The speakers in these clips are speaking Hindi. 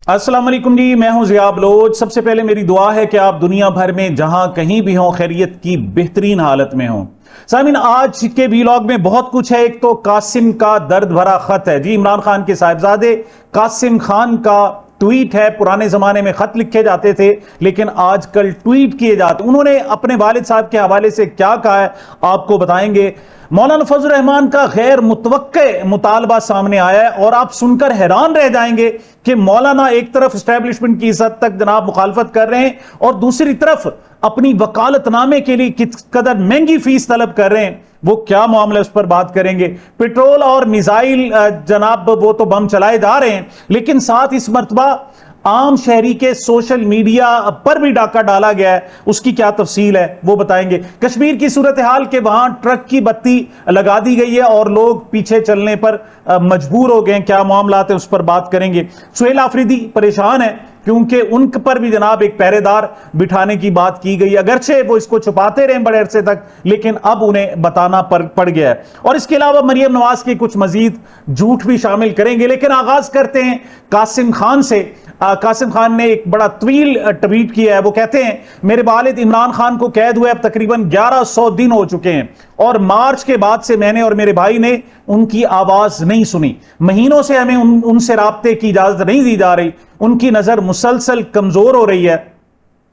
अस्सलाम वालेकुम जी, मैं हूं ज़िया बलोच। सबसे पहले मेरी दुआ है कि आप दुनिया भर में जहां कहीं भी हों खैरियत की बेहतरीन हालत में हों। सामीन, आज के वीलॉग में बहुत कुछ है। एक तो कासिम का दर्द भरा खत है जी, इमरान खान के साहिबजादे कासिम खान का ट्वीट है। पुराने जमाने में खत लिखे जाते थे, लेकिन आजकल ट्वीट किए जाते। उन्होंने अपने वालिद साहब के हवाले से क्या कहा है आपको बताएंगे। मौलाना फजल रहमान का गैर मुतवक्के मुतालबा सामने आया है और आप सुनकर हैरान रह जाएंगे कि मौलाना एक तरफ एस्टैब्लिशमेंट की इस हद तक जनाब मुखालफत कर रहे हैं और दूसरी तरफ अपनी वकालतनामे के लिए किस कदर महंगी फीस तलब कर रहे हैं। वो क्या मामला, उस पर बात करेंगे। पेट्रोल और मिसाइल जनाब वो तो बम चलाए जा रहे हैं, लेकिन साथ इस मर्तबा आम शहरी के सोशल मीडिया पर भी डाका डाला गया है। उसकी क्या तफसील है वो बताएंगे। कश्मीर की सूरत हाल के वहां ट्रक की बत्ती लगा दी गई है और लोग पीछे चलने पर मजबूर हो गए। क्या मामला है उस पर बात करेंगे। सुहेल आफरीदी परेशान है क्योंकि उन पर भी जनाब एक पहरेदार बिठाने की बात की गई। अगरचे वो इसको छुपाते रहे बड़े अरसे तक, लेकिन अब उन्हें बताना पड़ गया है। और इसके अलावा मरियम नवाज के कुछ मजीद झूठ भी शामिल करेंगे। लेकिन आगाज करते हैं कासिम खान से। कासिम खान ने एक बड़ा तवील ट्वीट किया है। वो कहते हैं, मेरे वालिद इमरान खान को कैद हुए अब तकरीबन 1100 दिन हो चुके हैं और मार्च के बाद से मैंने और मेरे भाई ने उनकी आवाज नहीं सुनी। महीनों से हमें उनसे राब्ते की इजाजत नहीं दी जा रही। उनकी नजर मुसलसल कमजोर हो रही है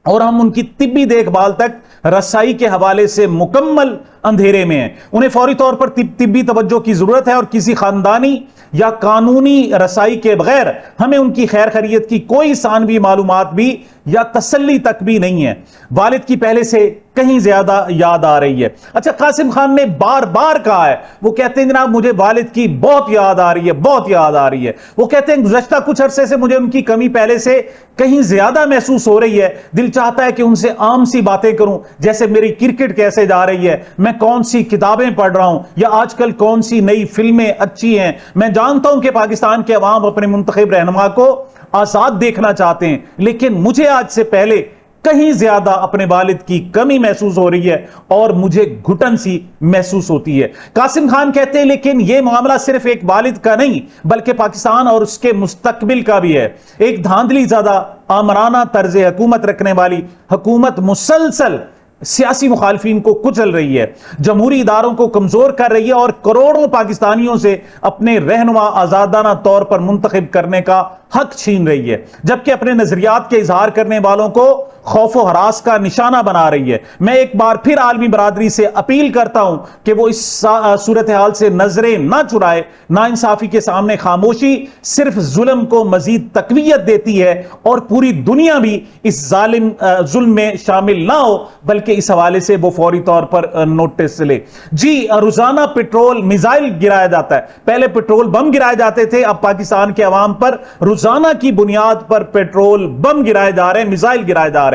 और हम उनकी तिब्बी देखभाल तक रसाई के हवाले से मुकम्मल अंधेरे में हैं। उन्हें फौरी तौर पर तिब्बी तवज्जो की जरूरत है और किसी खानदानी या कानूनी रसाई के बगैर हमें उनकी खैर खैरियत की कोई सानवी मालूमात भी या तसल्ली तक भी नहीं है। वालिद की पहले से कहीं ज्यादा याद आ रही है। अच्छा, कासिम खान ने बार बार कहा है, वो कहते हैं जनाब मुझे वालिद की बहुत याद आ रही है, बहुत याद आ रही है। वो कहते हैं गुज़श्ता कुछ अरसे से मुझे उनकी कमी पहले से कहीं ज्यादा महसूस हो रही है। दिल चाहता है कि उनसे आम सी बातें करूं, जैसे मेरी क्रिकेट कैसे जा रही है, मैं कौन सी किताबें पढ़ रहा हूं, या आजकल कौन सी नई फिल्में अच्छी हैं। मैं जानता हूं कि पाकिस्तान के अवाम अपने मुंतखब रहनुमा को आजाद देखना चाहते हैं, लेकिन मुझे आज से पहले कहीं ज्यादा अपने वालिद की कमी महसूस हो रही है और मुझे घुटन सी महसूस होती है। कासिम खान कहते हैं, लेकिन यह मामला सिर्फ एक वालिद का नहीं बल्कि पाकिस्तान और उसके मुस्तकबिल का भी है। एक धांधली ज्यादा आमराना तर्ज हुकूमत रखने वाली हुकूमत मुसलसल सियासी मुखालफिन को कुचल रही है, जमहूरी इदारों को कमजोर कर रही है और करोड़ों पाकिस्तानियों से अपने रहनुमा आजादाना तौर पर मुंतखब करने का हक छीन रही है, जबकि अपने नजरियात के इजहार करने वालों को खौफ और हरास का निशाना बना रही है। मैं एक बार फिर आलमी बरादरी से अपील करता हूं कि वो इस सूरत हाल से नजरें ना चुराए। नाइंसाफी के सामने खामोशी सिर्फ जुल्म को मजीद तकवीयत देती है और पूरी दुनिया भी इस जालिम जुल्म में शामिल ना हो, बल्कि इस हवाले से वो फौरी तौर पर नोटिस ले। जी, रोजाना पेट्रोल मिसाइल गिराया जाता है। पहले पेट्रोल बम गिराए जाते थे, अब पाकिस्तान के अवाम पर रोजाना की बुनियाद पर पेट्रोल बम गिराए जा रहे हैं, मिसाइल गिराए जा रहे हैं।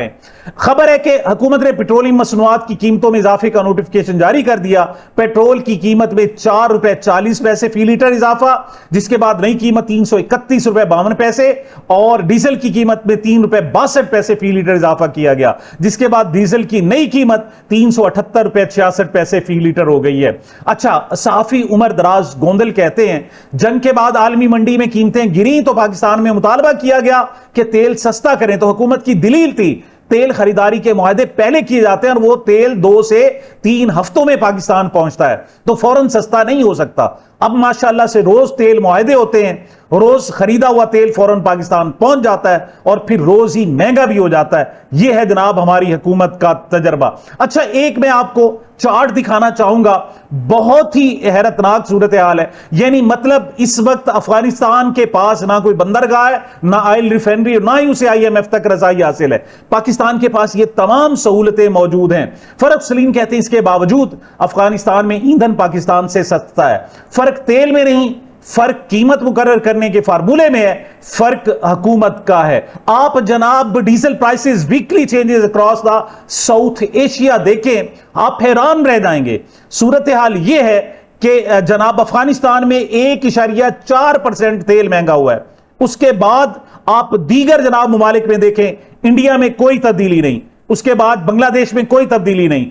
खबर है कि हुकूमत ने पेट्रोलियम मसनूआत की कीमतों में इजाफे का नोटिफिकेशन जारी कर दिया। पेट्रोल की कीमत में 4 रुपए 40 पैसे फी लीटर इजाफा, जिसके बाद नई कीमत 331 रुपए 52 पैसे और डीजल की कीमत में 3 रुपए 62 पैसे फी लीटर इजाफा किया गया, जिसके बाद डीजल की नई कीमत 378 रुपए 66 पैसे फी लीटर हो गई है। अच्छा, सहाफी उमर दराज गोंदल कहते हैं, जंग के बाद आलमी मंडी में कीमतें गिरी तो पाकिस्तान में मुतालबा किया गया कि तेल सस्ता करें, तो हुकूमत की दलील थी तेल खरीदारी के मुआहदे पहले किए जाते हैं और वो तेल 2 से 3 हफ्तों में पाकिस्तान पहुंचता है, तो फौरन सस्ता नहीं हो सकता। अब माशाअल्लाह से रोज तेल मुआहदे होते हैं, रोज खरीदा हुआ तेल फौरन पाकिस्तान पहुंच जाता है और फिर रोज ही महंगा भी हो जाता है। यह है जनाब हमारी हुकूमत का तजर्बा। अच्छा, एक मैं आपको चार्ट दिखाना चाहूंगा, बहुत ही हैरतनाक सूरत हाल है। यानी मतलब इस वक्त अफगानिस्तान के पास ना कोई बंदरगाह है, ना ऑयल रिफाइनरी, ना ही उसे IMF तक रसाई हासिल है। पाकिस्तान के पास ये तमाम सहूलतें मौजूद हैं। फर्क सलीम कहते हैं, इसके बावजूद अफगानिस्तान में ईंधन पाकिस्तान से सस्ता है। फर्क तेल में नहीं, फर्क कीमत मुकर्रर करने के फार्मूले में है, फर्क हुकूमत का है। आप जनाब diesel prices weekly changes across the south Asia देखें, आप हैरान रह जाएंगे। सूरत हाल यह है कि जनाब अफगानिस्तान में 1.4% तेल महंगा हुआ है। उसके बाद आप दीगर जनाब मुमालिक में देखें, इंडिया में कोई तब्दीली नहीं, उसके बाद बांग्लादेश में कोई तब्दीली नहीं,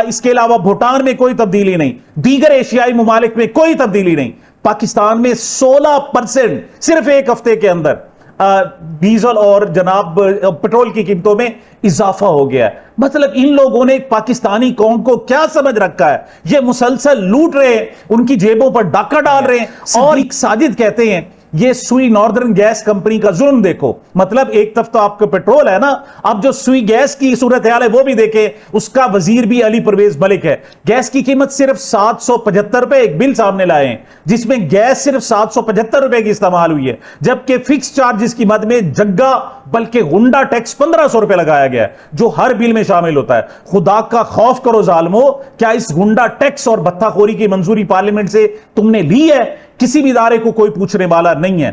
इसके अलावा भूटान में कोई तब्दीली नहीं, दीगर एशियाई मुमालिक में कोई तब्दीली नहीं। पाकिस्तान में 16% सिर्फ एक हफ्ते के अंदर। डीजल और जनाब पेट्रोल की कीमतों में इजाफा हो गया है। मतलब इन लोगों ने पाकिस्तानी कौम को क्या समझ रखा है? ये मुसलसल लूट रहे हैं, उनकी जेबों पर डाका डाल रहे हैं और एक साजिद कहते हैं ये सुई नॉर्दर्न गैस कंपनी का जुल्म देखो। मतलब एक तरफ तो आपका पेट्रोल है ना, अब जो सुई गैस की सूरत हाल है वो भी देखे, उसका वजीर भी अली परवेज मलिक है। गैस की कीमत सिर्फ 775 रुपए, एक बिल सामने लाए हैं जिसमें गैस सिर्फ 775 रुपए की इस्तेमाल हुई है, जबकि फिक्स चार्जेस की मद में जग्गा बल्कि गुंडा टैक्स 1500 रुपए लगाया गया है जो हर बिल में शामिल होता है। खुदा का खौफ करो जालमो, क्या इस गुंडा टैक्स और भत्ताखोरी की मंजूरी पार्लियामेंट से तुमने ली है? किसी भी इदारे को कोई पूछने वाला नहीं है,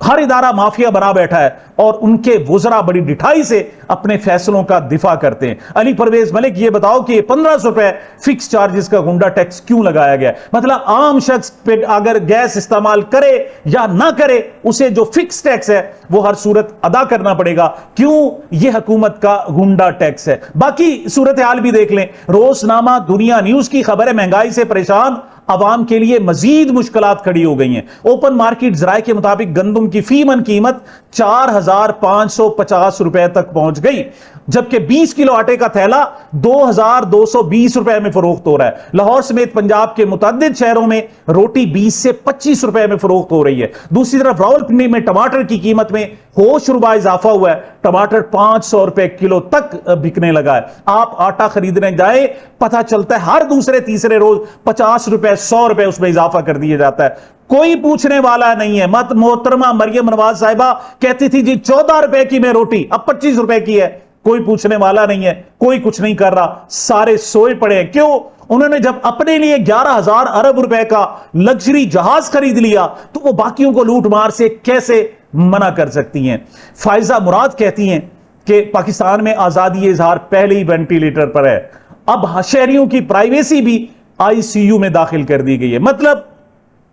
हर इदारा माफिया बना बैठा है और उनके वुज़रा बड़ी डिठाई से अपने फैसलों का दिफा करते हैं। अली परवेज मलिक, ये बताओ कि 1500 रुपए फिक्स चार्जेस का गुंडा टैक्स क्यों लगाया गया? मतलब आम शख्स पे अगर गैस इस्तेमाल करे या ना करे, उसे जो फिक्स टैक्स है वो हर सूरत अदा करना पड़ेगा। क्यों? यह हुकूमत का गुंडा टैक्स है। बाकी सूरत हाल भी देख लें, रोजनामा दुनिया न्यूज की खबर है, महंगाई से परेशान अवाम के लिए मजीद मुश्किलात खड़ी हो गई हैं। ओपन मार्केट जराये के मुताबिक गंदम की फी मन कीमत 4550 रुपए तक पहुंच गई, जबकि 20 किलो आटे का थैला 2220 रुपए में फरोख्त हो रहा है। लाहौर समेत पंजाब के मुतअद्दिद शहरों में रोटी 20 से 25 रुपए में फरोख्त हो रही है। दूसरी तरफ रावलपिंडी में टमाटर की कीमत में होश रुबा इजाफा हुआ है, टमाटर 500 रुपए किलो तक बिकने लगा है। आप आटा खरीदने जाए, पता चलता है हर दूसरे तीसरे रोज 50 रुपए 100 रुपए उसमें इजाफा कर दिया जाता है। कोई पूछने वाला नहीं है। मत मोहतरमा मरियम नवाज साहिबा कहती थी जी 14 रुपए की मैं रोटी, अब 25 रुपए की है। कोई पूछने वाला नहीं है, कोई कुछ नहीं कर रहा, सारे सोए पड़े हैं। क्यों? उन्होंने जब अपने लिए 11,000 अरब रुपए का लग्जरी जहाज खरीद लिया तो वो बाकियों को लूट मार से कैसे मना कर सकती हैं? फायजा मुराद कहती हैं कि पाकिस्तान में आजादी इजहार पहले ही वेंटिलेटर पर है, अब शहरियों की प्राइवेसी भी आईसीयू में दाखिल कर दी गई है। मतलब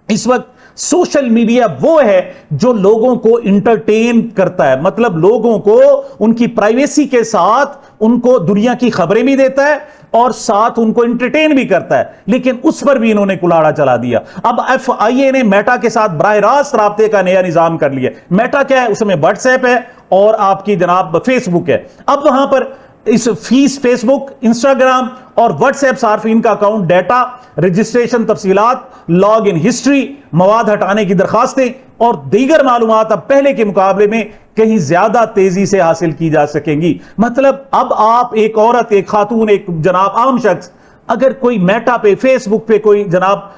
इस वक्त सोशल मीडिया वो है जो लोगों को इंटरटेन करता है, मतलब लोगों को उनकी प्राइवेसी के साथ उनको दुनिया की खबरें भी देता है और साथ उनको इंटरटेन भी करता है। लेकिन उस पर भी इन्होंने कुलाड़ा चला दिया। अब FIA ने मेटा के साथ बराह रास्त राब्ते का नया निजाम कर लिया। मेटा क्या है? उसमें व्हाट्सएप है और आपकी जनाब फेसबुक है। अब वहां पर इस फीस फेसबुक, इंस्टाग्राम और व्हाट्सएप सार्फिन का अकाउंट डेटा, रजिस्ट्रेशन तफसीलात, लॉग इन हिस्ट्री, मवाद हटाने की दरखास्तें और दीगर मालूमात अब पहले के मुकाबले में कहीं ज्यादा तेजी से हासिल की जा सकेंगी। मतलब अब आप एक औरत, एक खातून, एक जनाब आम शख्स अगर कोई मेटा पे, फेसबुक पे कोई जनाब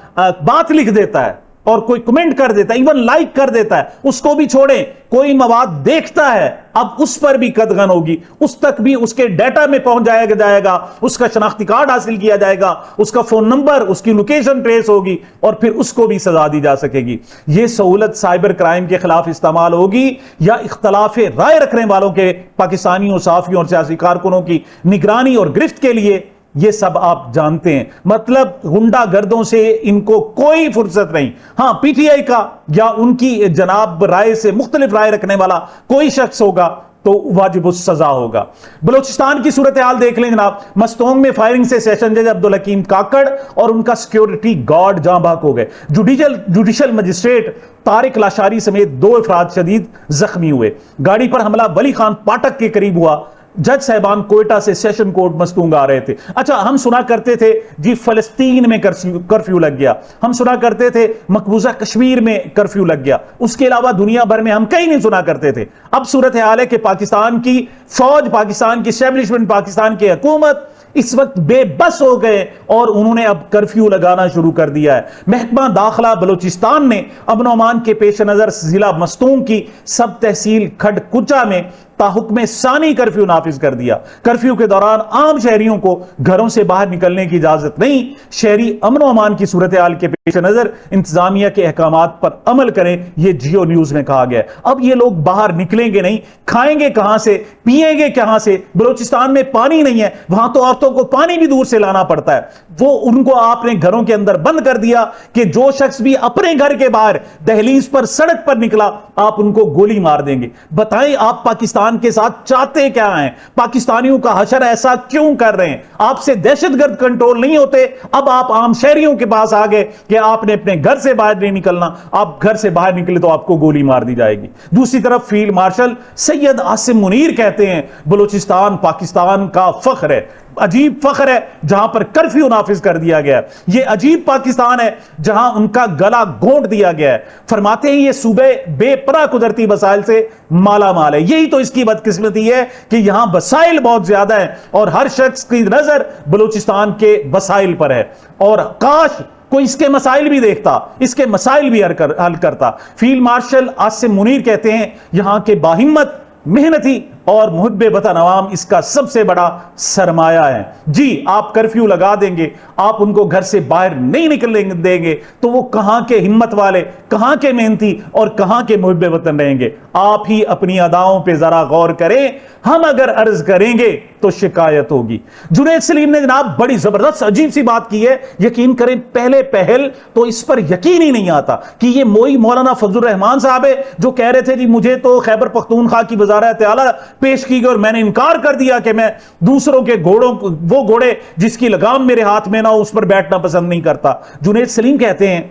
बात लिख देता है और कोई कमेंट कर देता है, इवन लाइक कर देता है, उसको भी छोड़े, कोई मवाद देखता है, अब उस पर भी कदगन होगी, उस तक भी उसके डाटा में पहुंच जाएगा, उसका शनाख्ती कार्ड हासिल किया जाएगा, उसका फोन नंबर, उसकी लोकेशन ट्रेस होगी और फिर उसको भी सजा दी जा सकेगी। यह सहूलत साइबर क्राइम के खिलाफ इस्तेमाल होगी या इख्तलाफ राय रखने वालों के, पाकिस्तानियों, सहाफियों और सियासी कारकुनों की निगरानी और गिरफ्त के लिए? ये सब आप जानते हैं। मतलब गुंडागर्दों से इनको कोई फुर्सत नहीं। हां, पीटीआई का या उनकी जनाब राय से मुख्तलिफ राय रखने वाला कोई शख्स होगा तो वाजिब सजा होगा। बलोचिस्तान की सूरत हाल देख लें जनाब। मस्तोंग में फायरिंग से सेशन जज अब्दुल हकीम काकड़ और उनका सिक्योरिटी गार्ड जां बहक हो गए। जुडिशल मजिस्ट्रेट तारिक लाशारी समेत 2 अफराद शदीद जख्मी हुए। गाड़ी पर हमला वली खान फाटक के करीब हुआ। जज साहबान कोयटा से सेशन कोर्ट मस्तूंग आ रहे थे। अच्छा, हम सुना करते थे जी फलस्तीन में कर्फ्यू लग गया, हम सुना करते थे मकबूजा कश्मीर में कर्फ्यू लग गया, उसके अलावा दुनिया भर में हम कहीं नहीं सुना करते थे। अब सूरत हाल है कि पाकिस्तान की फौज, पाकिस्तान की एस्टेब्लिशमेंट, पाकिस्तान की हुकूमत इस वक्त बेबस हो गए और उन्होंने अब कर्फ्यू लगाना शुरू कर दिया है। महकमा दाखिला बलूचिस्तान ने अमन अमान के पेश नजर जिला मस्तूंग की सब तहसील खडकुचा में ताहुक्म सानी कर्फ्यू नाफिज कर दिया। कर्फ्यू के दौरान आम शहरियों को घरों से बाहर निकलने की इजाजत नहीं। शहरी अमन अमान की सूरत हाल के पेश नजर इंतजामिया के अहकामात पर अमल करें, यह जियो न्यूज में कहा गया। अब ये लोग बाहर निकलेंगे नहीं, खाएंगे कहां से, पिएंगे कहां से? बलूचिस्तान में पानी नहीं है, वहां तो औरतों औरतों को पानी भी दूर से लाना पड़ता है, वो उनको आपने घरों के अंदर बंद कर दिया कि जो शख्स भी अपने घर के बाहर दहलीज पर, सड़क पर निकला, आप उनको गोली मार देंगे। बताएं आप पाकिस्तान के साथ चाहते क्या हैं? पाकिस्तानियों का हशर ऐसा क्यों कर रहे हैं? आपसे दहशतगर्द कंट्रोल नहीं होते, अब आप आम शहरियों के पास आ गए कि आपने अपने घर से बाहर नहीं निकलना, आप घर से बाहर निकले तो आपको गोली मार दी जाएगी। दूसरी तरफ फील्ड मार्शल सैयद आसिम मुनीर कहते हैं बलूचिस्तान पाकिस्तान का फख्र है, अजीब फख्र है जहां पर कर्फ्यू नाफिज कर दिया गया है। यह अजीब पाकिस्तान है जहां उनका गला घोंट दिया गया है। फरमाते हैं ये सूबे बेपनाह कुदरती वसाइल से माला माल है। यही तो इसकी बदकिस्मती है कि यहां वसाइल बहुत ज्यादा है और हर शख्स की नजर बलूचिस्तान के वसाइल पर है, और काश कोई इसके मसाइल भी देखता, इसके मसाइल भी हल करता। फील्ड मार्शल आसिम मुनीर कहते हैं यहां के बाहिम्मत, मेहनती और मुहब्बे वतन अवाम इसका सबसे बड़ा सरमाया है। जी, आप कर्फ्यू लगा देंगे, आप उनको घर से बाहर नहीं निकलने देंगे, तो वो कहां के हिम्मत वाले, कहां के मेहनती और कहां के मुहब्बे वतन रहेंगे? आप ही अपनी अदाओं पे जरा गौर करें। हम अगर अर्ज करेंगे तो शिकायत होगी। जुनैद सलीम ने जनाब बड़ी जबरदस्त अजीब सी बात की है, यकीन करें पहले पहल तो इस पर यकीन ही नहीं आता कि ये मौलाना फजलुर रहमान साहब है जो कह रहे थे जी मुझे तो खैबर पख्तूनख्वा की वज़ारत आला पेश की गई और मैंने इनकार कर दिया कि मैं दूसरों के घोड़ों, वो घोड़े जिसकी लगाम मेरे हाथ में ना उस पर बैठना पसंद नहीं करता। जुनैद सलीम कहते हैं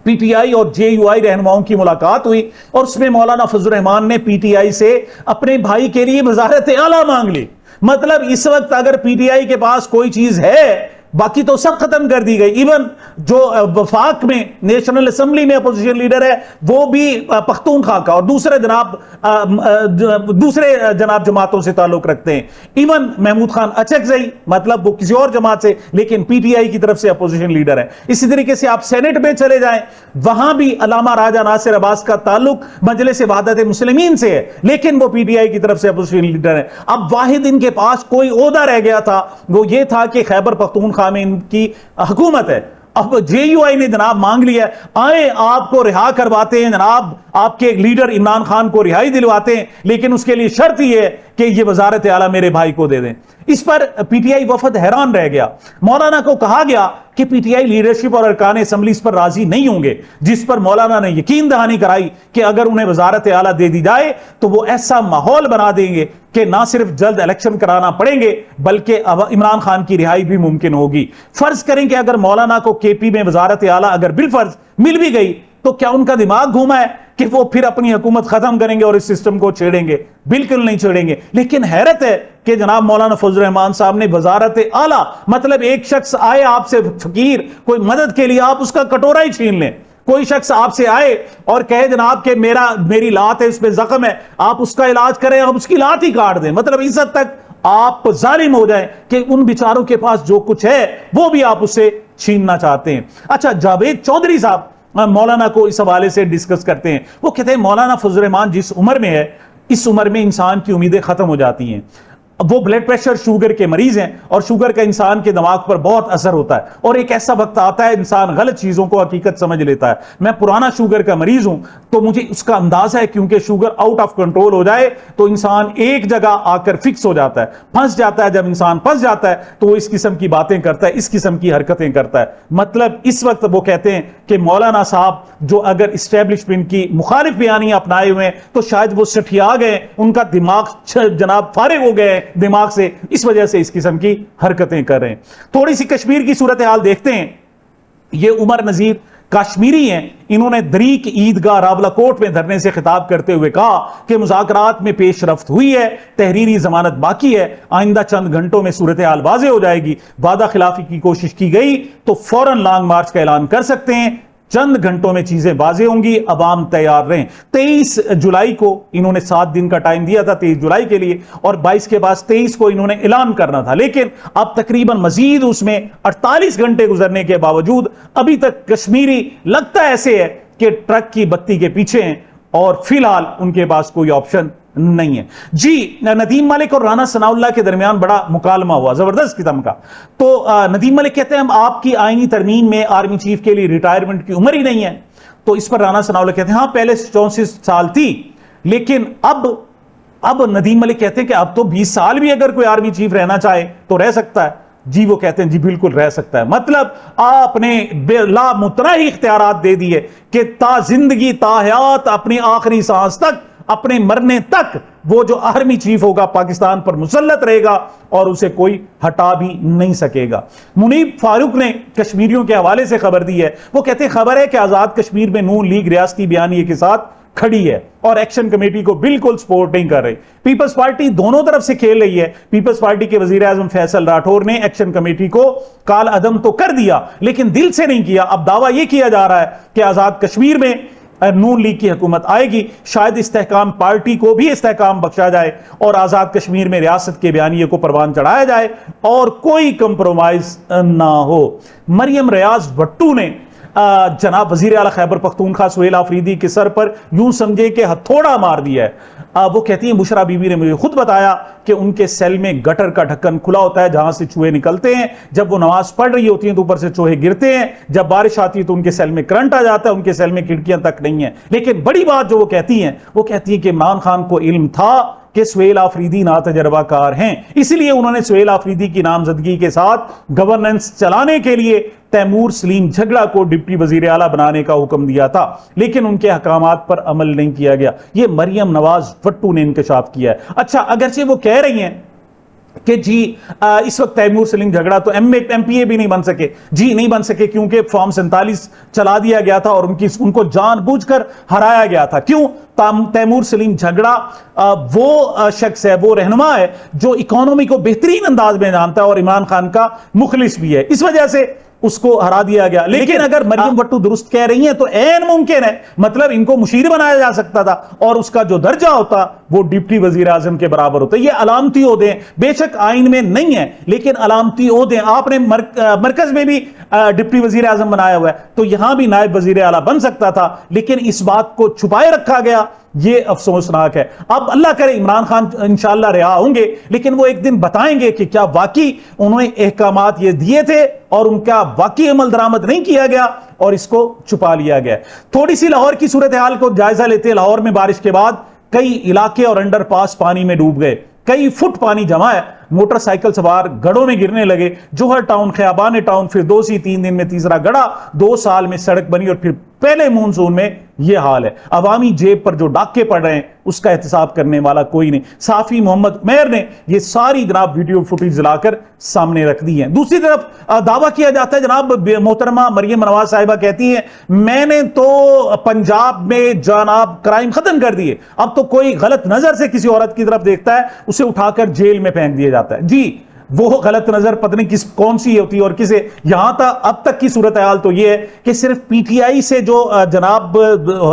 पीटीआई और जेयूआई रहनुमाओं की मुलाकात हुई और उसमें मौलाना फजलुर रहमान ने पीटीआई से अपने भाई के लिए वज़ारत आला मांग ली। मतलब इस वक्त अगर पीटीआई के पास कोई चीज है, बाकी तो सब खत्म कर दी गई। इवन जो वफाक में नेशनल असेंबली में अपोजिशन लीडर है वो भी पख्तूनख्वा का और दूसरे जनाब जमातों से ताल्लुक रखते हैं। इवन महमूद खान अचकज़ई, मतलब वो किसी और जमात से, लेकिन पीटीआई की तरफ से अपोजिशन लीडर है। इसी तरीके से आप सेनेट में चले जाएं, वहां भी अल्लामा राजा नासिर अब्बास का ताल्लुक मजलिस वहदत मुस्लिमीन से है, लेकिन वो पीटीआई की तरफ से अपोजिशन लीडर है। अब वाहिद इनके पास कोई ओहदा रह गया था, वो ये था कि खैबर पख्तूनख्वा में इनकी हुकूमत है। अब जेयूआई ने जनाब मांग लिया, आए आपको रिहा करवाते हैं जनाब, आपके लीडर इमरान खान को रिहाई दिलवाते हैं, लेकिन उसके लिए शर्त ही है कि ये वजारत आला मेरे भाई को दे दें। इस पर पीटीआई वफद हैरान रह गया। मौलाना को कहा गया कि पीटीआई लीडरशिप और अरकान असेंबली इस पर राजी नहीं होंगे, जिस पर मौलाना ने यकीन दहानी कराई कि अगर उन्हें वजारत आला दे दी जाए तो वो ऐसा माहौल बना देंगे कि ना सिर्फ जल्द इलेक्शन कराना पड़ेंगे बल्कि इमरान खान की रिहाई भी मुमकिन होगी। फर्ज करें कि अगर मौलाना को केपी में वजारत आला अगर बिलफर्ज मिल भी गई तो क्या उनका दिमाग घूमा है कि वो फिर अपनी हुकूमत खत्म करेंगे और इस सिस्टम को छेड़ेंगे? बिल्कुल नहीं छेड़ेंगे। लेकिन हैरत है कि जनाब मौलाना फजलुर रहमान साहब ने वजारत आला, मतलब एक शख्स आए आपसे फकीर कोई मदद के लिए, आप उसका कटोरा ही छीन लें। कोई शख्स आपसे आए और कहे जनाब कि मेरी लात है, उसमें जख्म है, आप उसका इलाज करें, आप उसकी लात ही काट दें। मतलब इस हद तक आप जालिम हो जाए कि उन बेचारों के पास जो कुछ है वो भी आप उससे छीनना चाहते हैं। अच्छा, जावेद चौधरी साहब मौलाना को इस हवाले से डिस्कस करते हैं। वो कहते हैं मौलाना फजलुर रहमान जिस उम्र में है, इस उम्र में इंसान की उम्मीदें खत्म हो जाती हैं। वो ब्लड प्रेशर, शुगर के मरीज हैं और शुगर का इंसान के दिमाग पर बहुत असर होता है और एक ऐसा वक्त आता है इंसान गलत चीजों को हकीकत समझ लेता है। मैं पुराना शुगर का मरीज हूं तो मुझे उसका अंदाजा है, क्योंकि शुगर आउट ऑफ कंट्रोल हो जाए तो इंसान एक जगह आकर फिक्स हो जाता है, फंस जाता है। जब इंसान फंस जाता है तो वो इस किस्म की बातें करता है, इस किस्म की हरकतें करता है। मतलब इस वक्त वो कहते हैं कि मौलाना साहब जो अगर इस्टेब्लिशमेंट की मुखालिफ बयानियां अपनाए हुए हैं तो शायद वो सठिया गए, उनका दिमाग जनाब फारिग हो गए दिमाग से, इस वजह से इस किस्म की हरकतें कर रहे हैं। थोड़ी सी कश्मीर की सूरत हाल देखते हैं। ये उमर नजीर कश्मीरी हैं, इन्होंने दरीक ईदगाह रावलाकोट में धरने से खिताब करते हुए कहा कि मुज़ाकरात में पेशरफ्त हुई है, तहरीरी जमानत बाकी है, आइंदा चंद घंटों में सूरत हाल वाज़े हो जाएगी। वादा खिलाफी की कोशिश की गई तो फौरन लॉन्ग मार्च का ऐलान कर सकते हैं, चंद घंटों में चीजें वाज़े होंगी, अवाम तैयार रहें। 23 जुलाई को इन्होंने 7 दिन का टाइम दिया था 23 जुलाई के लिए, और 22 के बाद 23 को इन्होंने ऐलान करना था, लेकिन अब तकरीबन मजीद उसमें 48 घंटे गुजरने के बावजूद अभी तक कश्मीरी लगता ऐसे है कि ट्रक की बत्ती के पीछे हैं और फिलहाल उनके पास कोई ऑप्शन नहीं है। जी, नदीम मलिक और राना सनाउल्लाह के दरमियान बड़ा मुकालमा हुआ जबरदस्त किस्म का। तो नदीम मलिक कहते हैं आपकी आईनी तरमीम में आर्मी चीफ के लिए रिटायरमेंट की उम्र ही नहीं है। तो इस पर राना सनाउल्लाह कहते हैं हाँ, पहले 34 साल थी, लेकिन अब अब नदीम मलिक कहते हैं कि अब तो 20 साल भी अगर कोई आर्मी चीफ रहना चाहे तो रह सकता है। जी वो कहते हैं जी बिल्कुल रह सकता है। मतलब आपने लामुतनाही इख्तियारात दे दिए कि ता जिंदगी ता हयात अपनी आखिरी सांस तक, अपने मरने तक वो जो आर्मी चीफ होगा पाकिस्तान पर मुसल्लत रहेगा और उसे कोई हटा भी नहीं सकेगा। मुनीब फारूक ने कश्मीरियों के हवाले से खबर दी है। वो कहते हैं खबर है कि आजाद कश्मीर में नून लीग रियासती बयानिए के साथ खड़ी है और एक्शन कमेटी को बिल्कुल सपोर्ट नहीं कर रही। पीपल्स पार्टी दोनों तरफ से खेल रही है। पीपल्स पार्टी के वजीर आजम फैसल राठौर ने एक्शन कमेटी को काल अदम तो कर दिया लेकिन दिल से नहीं किया। अब दावा यह किया जा रहा है कि आजाद कश्मीर में नून लीग की हुकूमत आएगी, शायद इस्तेहकाम पार्टी को भी इस्तेहकाम बख्शा जाए और आजाद कश्मीर में रियासत के बयानिए को परवान चढ़ाया जाए और कोई कंप्रोमाइज ना हो। मरियम रियाज भट्टू ने जनाब वजीर आला खैबर पख्तूनख्वा सुहेल आफरीदी के सर पर यूं समझे कि हथौड़ा मार दिया है। वो कहती हैं बुशरा बीबी ने मुझे खुद बताया कि उनके सेल में गटर का ढक्कन खुला होता है जहां से चूहे निकलते हैं। जब वो नमाज पढ़ रही होती हैं तो ऊपर से चूहे गिरते हैं। जब बारिश आती है तो उनके सेल में करंट आ जाता है। उनके सेल में खिड़कियां तक नहीं है। लेकिन बड़ी बात जो वो कहती हैं कि इमरान खान को इल्म था कि सुहेल आफरीदी ना तजर्बाकार हैं, इसलिए उन्होंने सुहेल आफरीदी की नामजदगी के साथ गवर्नेंस चलाने के लिए तैमूर सलीम झगड़ा को डिप्टी वजीर आला बनाने का हुक्म दिया था, लेकिन उनके अहकामात पर अमल नहीं किया गया। यह मरियम नवाज भट्टू ने इंकशाफ किया है। अच्छा, अगरचे वो कह रही हैं कि जी इस वक्त तैमूर सलीम झगड़ा तो एमपीए भी नहीं बन सके, जी नहीं बन सके क्योंकि फॉर्म 47 चला दिया गया था और उनको जानबूझकर हराया गया था। क्यों? तैमूर सलीम झगड़ा वो शख्स है, वो रहनुमा है जो इकोनॉमी को बेहतरीन अंदाज में जानता है और इमरान खान का मुखलिस भी है, इस वजह से उसको हरा दिया गया। लेकिन अगर मरियम भट्टू दुरुस्त कह रही हैं तो ऐन मुमकिन है, मतलब इनको मुशीर बनाया जा सकता था और उसका जो दर्जा होता वो डिप्टी वजीर आजम के बराबर होता। ये अलामती ओहदे बेशक आइन में नहीं है लेकिन अलामती ओहदे आपने मरकज में भी डिप्टी वजीर आजम बनाया हुआ है तो यहां भी नायब वजीर आला बन सकता था, लेकिन इस बात को छुपाए रखा गया। ये अफसोसनाक है। अब अल्लाह करे इमरान खान इंशाअल्लाह रिहा होंगे, लेकिन वो एक दिन बताएंगे कि क्या वाकई उन्होंने अहकामात ये दिए थे और उनका वाकई अमल दरामद नहीं किया गया और इसको छुपा लिया गया। थोड़ी सी लाहौर की सूरत हाल को जायजा लेते हैं। लाहौर में बारिश के बाद कई इलाके और अंडरपास पानी में डूब गए, कई फुट पानी जमा है। मोटरसाइकिल सवार गढ़ों में गिरने लगे। जोहर टाउन, खयाबान टाउन, फिरदौसी 3 दिन में तीसरा गढ़ा, 2 साल में सड़क बनी और फिर पहले मानसून में यह हाल है। अवामी जेब पर जो डाके पड़ रहे हैं उसका एहतसाब करने वाला कोई नहीं। साफी मोहम्मद मेहर ने यह सारी जनाब वीडियो फुटेज जलाकर सामने रख दी है। दूसरी तरफ दावा किया जाता है, जनाब मोहतरमा मरियम नवाज साहिबा कहती है मैंने तो पंजाब में जनाब क्राइम खत्म कर दिए, अब तो कोई गलत नजर से किसी औरत की तरफ देखता है उसे उठाकर जेल में फेंक दिया जाता है। जी वो गलत नजर पत्नी कौन सी होती है और किसे। यहां तक अब तक की सूरत हाल तो यह है कि सिर्फ पीटीआई से जो जनाब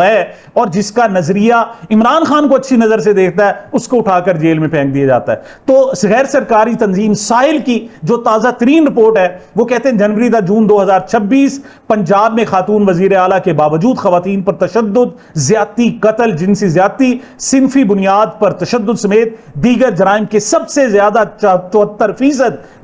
है और जिसका नजरिया इमरान खान को अच्छी नजर से देखता है उसको उठाकर जेल में फेंक दिया जाता है। तो गैर सरकारी तंजीम साहिल की जो ताजा तरीन रिपोर्ट है वो कहते हैं जनवरी था जून 2026 पंजाब में खातून वजीर आला के बावजूद खवातीन पर तशद्दुद, ज्यादती, कत्ल, जिनसी ज्यादती, सिनफी बुनियाद पर तशद्दुद समेत दीगर जराइम के सबसे ज्यादा 74%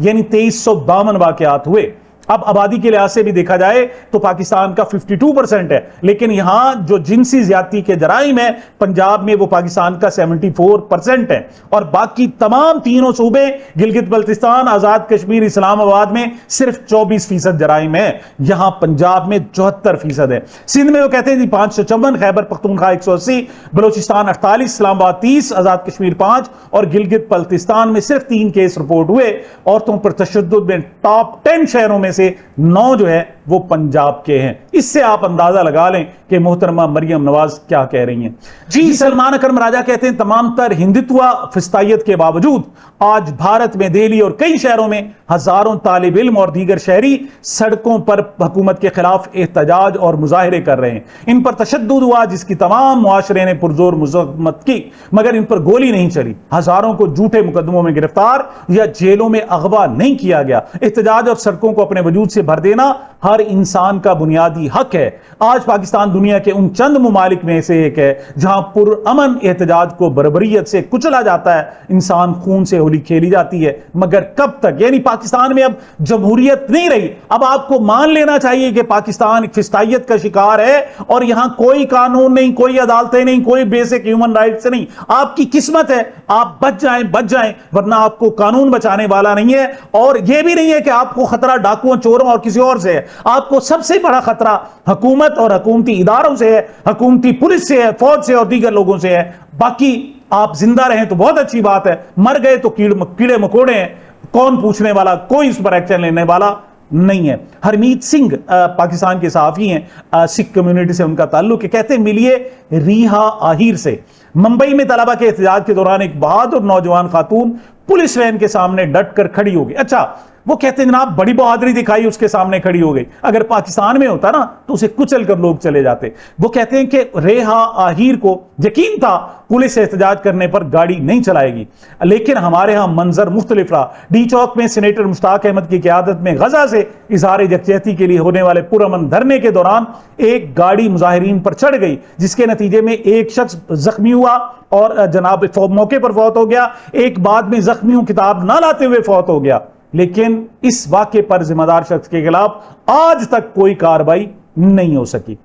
यानी 2352 वाकयात हुए। अब आबादी के लिहाज से भी देखा जाए तो पाकिस्तान का 52% है, लेकिन यहां जो जिनसी ज्यादती के जराइम है पंजाब में वो पाकिस्तान का 74% है और बाकी तमाम तीनों सूबे गिलगित बल्तिस्तान, आजाद कश्मीर, इस्लामाबाद में सिर्फ 24% जराइम है। यहां पंजाब में 74% है। सिंध में वो कहते हैं 554, खैबर पख्तूनख्वा 180, बलोचिस्तान 48, इस्लामाबाद 30, आजाद कश्मीर 5 और गिलगित बल्तिस्तान में सिर्फ 3 केस रिपोर्ट हुए। औरतों पर तशद्दुद में टॉप 10 शहरों में से 9 जो है वो पंजाब के हैं। इससे आप अंदाजा लगा लें कि मोहतरमा मरियम नवाज क्या कह रही हैं। जी सलमान अकरम राजा कहते हैं तमाम तर हिंदुत्व फिस्तायत के बावजूद आज भारत में दिल्ली और कई शहरों में हजारों तालिब इल्म और दीगर शहरी सड़कों पर हुकूमत के खिलाफ एहतजाज और मुजाहिरे कर रहे हैं। इन पर तशद्दुद हुआ जिसकी तमाम मुआशरे ने पुरजोर मुज़म्मत की, मगर इन पर गोली नहीं चली। हजारों को झूठे मुकदमों में गिरफ्तार या जेलों में अगवा नहीं किया गया। एहतजाज और सड़कों को अपने वजूद से भर देना हर इंसान का बुनियादी हक है। आज पाकिस्तान दुनिया के उन चंद ममालिक में से एक है जहां पुरअमन एहतजाज को बर्बरियत से कुचला जाता है, इंसान खून से होली खेली जाती है। मगर कब तक? यानी पाकिस्तान में अब जमहूरियत नहीं रही। अब आपको मान लेना चाहिए कि पाकिस्तान एक फिस्तायत का शिकार है और यहां कोई कानून नहीं, कोई अदालतें नहीं, कोई बेसिक ह्यूमन राइट्स नहीं। आपकी किस्मत है, आप बच जाएं, वरना आपको कानून बचाने वाला नहीं है। और यह भी नहीं है कि आपको खतरा डाकुओं, चोरों और किसी और से है। आपको सबसे बड़ा खतरा हुकूमत और हुकूमती इदारों से है, हुकूमती पुलिस से है, फौज से और दीगर लोगों से है। बाकी आप जिंदा रहें तो बहुत अच्छी बात है, मर गए तो कीड़े मकोड़े हैं, कौन पूछने वाला, कोई इस पर एक्शन लेने वाला नहीं है। हरमीत सिंह पाकिस्तान के सहाफी हैं, सिख कम्युनिटी से उनका ताल्लुक है। कहते हैं मिलिए रिहा आहिर से। मुंबई में तलबा के एहतजाज के दौरान एक बहादुर नौजवान खातून पुलिस वैन के सामने डट कर खड़ी हो गई। अच्छा, वो कहते हैं जनाब बड़ी बहादुरी दिखाई, उसके सामने खड़ी हो गई। अगर पाकिस्तान में होता ना तो उसे कुचल कर लोग चले जाते। वो कहते हैं कि रेहा आहिर को यकीन था पुलिस एहतजाज करने पर गाड़ी नहीं चलाएगी, लेकिन हमारे यहां मंजर मुख्तलिफ रहा। डी चौक में सेनेटर मुश्ताक अहमद की क़यादत में गजा से इजहार यकजहती के लिए होने वाले पुरअमन धरने के दौरान एक गाड़ी मुजाहिरीन पर चढ़ गई, जिसके नतीजे में एक शख्स जख्मी हुआ और जनाब मौके पर फौत हो गया। एक बाद में जख्मियों किताब ना लाते हुए फौत हो गया। लेकिन इस वाक़े पर जिम्मेदार शख्स के खिलाफ आज तक कोई कार्रवाई नहीं हो सकी।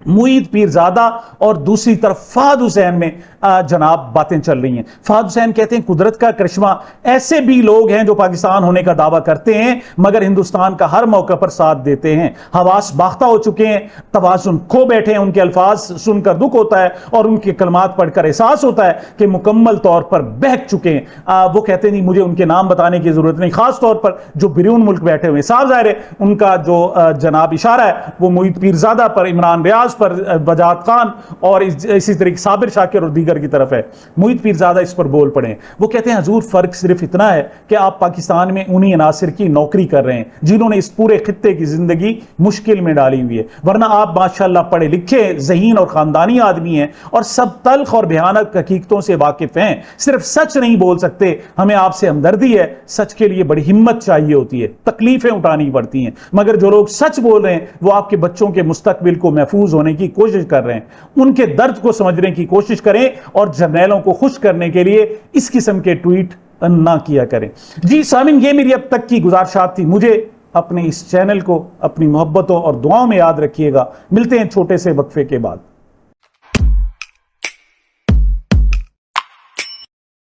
मुईद पीरजादा और दूसरी तरफ फहद हुसैन में जनाब बातें चल रही हैं। फहद हुसैन कहते हैं कुदरत का करिश्मा, ऐसे भी लोग हैं जो पाकिस्तान होने का दावा करते हैं मगर हिंदुस्तान का हर मौका पर साथ देते हैं। हवास बाख्ता हो चुके हैं, तवाज़ुन खो बैठे हैं। उनके अल्फाज सुनकर दुख होता है और उनके कलमात पढ़कर एहसास होता है कि मुकम्मल तौर पर बहक चुके हैं। वो कहते नहीं मुझे उनके नाम बताने की जरूरत नहीं, खास तौर पर जो बिरून मुल्क बैठे हुए। साफ जाहिर है उनका जो जनाब इशारा है वो मुईद पीरजादा पर, इमरान रियाज पर, बजात खान और इसी तरीके साबिर शाकिर और दीगर की तरफ है। मुईद पीरजादा इस पर बोल पड़े। वो कहते हैं हजूर फर्क सिर्फ इतना है कि आप पाकिस्तान में उन्हीं अनासिर की नौकरी कर रहे हैं जिन्होंने इस पूरे खित्ते की जिंदगी मुश्किल में डाली हुई है, वरना आप माशाअल्लाह पढ़े लिखे, ज़हीन और खानदानी आदमी हैं और सब तल्ख और भयानक हकीकतों से वाकिफ हैं। सिर्फ सच नहीं बोल सकते, हमें आपसे हमदर्दी है। सच के लिए बड़ी हिम्मत चाहिए होती है, तकलीफें उठानी पड़ती हैं, मगर जो लोग सच बोल रहे हैं वो आपके बच्चों के मुस्तकबिल को महफूज होने की कोशिश कर रहे हैं। उनके दर्द को समझने की कोशिश करें और जर्नैलों को खुश करने के लिए इस किस्म के ट्वीट ना किया करें। जी सामिन, ये मेरी अब तक की गुजारिशात थी। मुझे अपने इस चैनल को अपनी मोहब्बतों और दुआओं में याद रखिएगा। मिलते हैं छोटे से वक्फे के बाद।